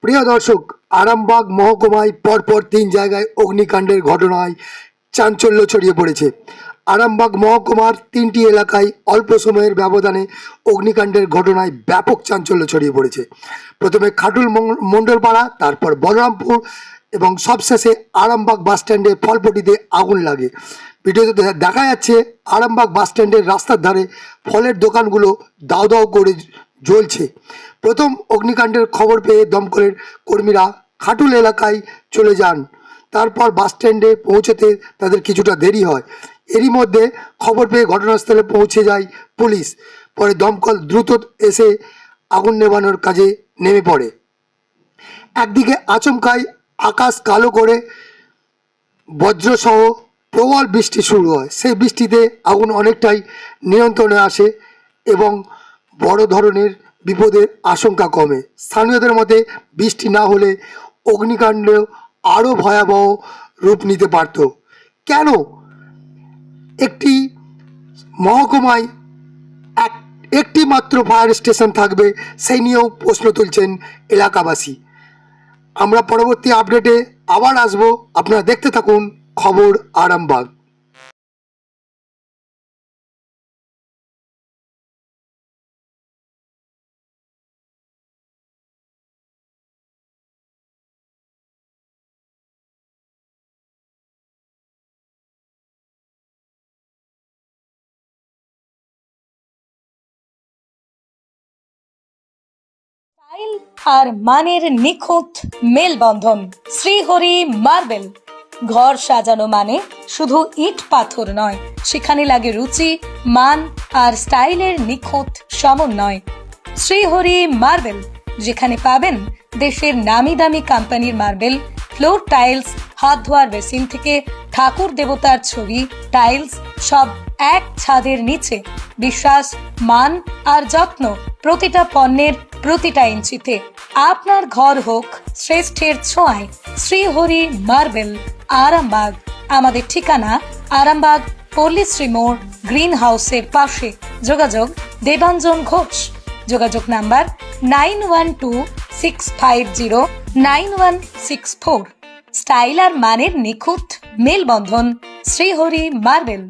প্রিয় দর্শক, আরামবাগ মহকুমায় পরপর 3 জায়গায় অগ্নিকাণ্ডের ঘটনায় চাঞ্চল্য ছড়িয়ে পড়েছে। আরামবাগ মহকুমার 3টি এলাকায় অল্প সময়ের ব্যবধানে অগ্নিকাণ্ডের ঘটনায় ব্যাপক চাঞ্চল্য ছড়িয়ে পড়েছে। প্রথমে খাটুল মণ্ডলপাড়া, তারপর বলরামপুর এবং সবশেষে আরামবাগ বাসস্ট্যান্ডে ফলপটিতে আগুন লাগে। ভিডিওতে দেখা যাচ্ছে আরামবাগ বাসস্ট্যান্ডের রাস্তার ধারে ফলের দোকানগুলো দাউ দাউ করে জ্বলছে। প্রথম অগ্নিকাণ্ডের খবর পেয়ে দমকলের কর্মীরা খাটুল এলাকায় চলে যান। তারপর বাসস্ট্যান্ডে পৌঁছতে তাদের কিছুটা দেরি হয়। এরই মধ্যে খবর পেয়ে ঘটনাস্থলে পৌঁছে যায় পুলিশ। পরে দমকল দ্রুত এসে আগুন নেভানোর কাজে নেমে পড়ে। একদিকে আচমকাই আকাশ কালো করে বজ্রসহ প্রবল বৃষ্টি শুরু হয়। সেই বৃষ্টিতে আগুন অনেকটাই নিয়ন্ত্রণে আসে এবং বড় ধরনের বিপদের আশঙ্কা কমে। স্থানীয়দের মতে বৃষ্টি না হলে অগ্নিকাণ্ড আরও ভয়াবহ রূপ নিতে পারত। কেন একটি মহকুমায় একটি মাত্র ফায়ার স্টেশন থাকবে, সেই নিয়েও প্রশ্ন তুলছেন এলাকাবাসী। আমরা পরবর্তী আপডেটে আবার আসবো, আপনারা দেখতে থাকুন খবর আরামবাগ। স্টাইল আর মানের নিখুঁত মেলবন্ধন। শ্রীহরি মার্বেল। ঘর সাজানো মানে শুধু ইট পাথর নয়, সেখানে লাগে রুচি, মান আর স্টাইলের নিখুঁত সমন্বয়। শ্রীহরি মার্বেল, যেখানে পাবেন দেশের নামি দামি কোম্পানির মার্বেল, ফ্লোর টাইলস, হাত ধোয়ার বেসিন থেকে ঠাকুর দেবতার ছবি, টাইলস সব এক ছাদের নিচে। বিশ্বাস, মান আর যত্ন প্রতিটা পণ্যের প্রতিটা ইঞ্চিতে। আপনার ঘর হোক শ্রেষ্ঠের ছোঁয়ায়। শ্রীহরি মার্বেল, আরামবাগ। আমাদের ঠিকানা আরামবাগ পল্লীশ্রী মোড়, গ্রিন হাউসের পাশে। যোগাযোগ দেবাঞ্জন ঘোষ। যোগাযোগ নাম্বার 9126509164। স্টাইল আর মানের নিখুঁত মেলবন্ধন। শ্রীহরি মার্বেল।